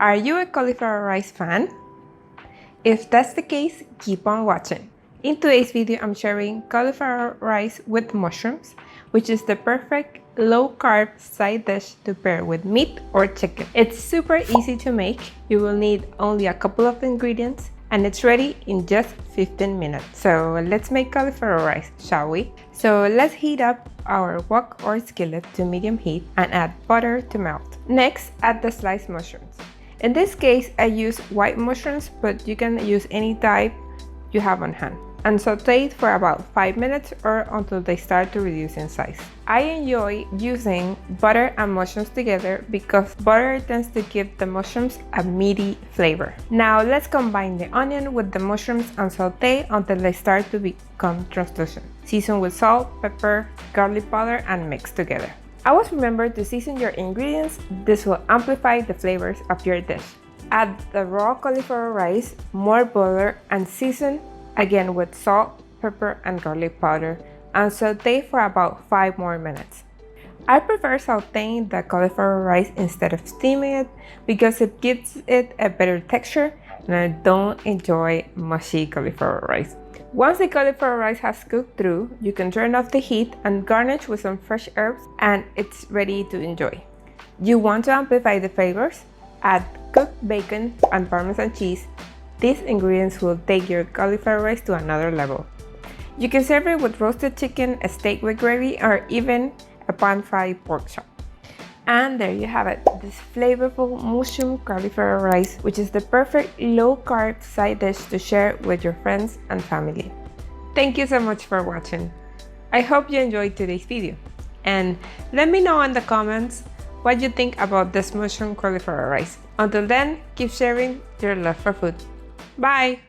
Are you a cauliflower rice fan? If that's the case, keep on watching. In today's video, I'm sharing cauliflower rice with mushrooms, which is the perfect low-carb side dish to pair with meat or chicken. It's super easy to make. You will need only a couple of ingredients, and it's ready in just 15 minutes. So let's make cauliflower rice, shall we? So let's heat up our wok or skillet to medium heat and add butter to melt. Next, add the sliced mushrooms. In this case, I use white mushrooms, but you can use any type you have on hand. And saute it for about 5 minutes or until they start to reduce in size. I enjoy using butter and mushrooms together because butter tends to give the mushrooms a meaty flavor. Now let's combine the onion with the mushrooms and saute until they start to become translucent. Season with salt, pepper, garlic powder, and mix together. Always remember to season your ingredients. This will amplify the flavors of your dish. Add the raw cauliflower rice, more butter, and season again with salt, pepper, and garlic powder, and saute for about 5 more minutes. I prefer sauteing the cauliflower rice instead of steaming it because it gives it a better texture, and I don't enjoy mushy cauliflower rice. Once the cauliflower rice has cooked through, you can turn off the heat and garnish with some fresh herbs, and it's ready to enjoy. You want to amplify the flavors? Add cooked bacon and Parmesan cheese. These ingredients will take your cauliflower rice to another level. You can serve it with roasted chicken, a steak with gravy, or even a pan-fried pork chop. And there you have it, this flavorful mushroom cauliflower rice, which is the perfect low-carb side dish to share with your friends and family. Thank you so much for watching. I hope you enjoyed today's video. And let me know in the comments what you think about this mushroom cauliflower rice. Until then, keep sharing your love for food. Bye!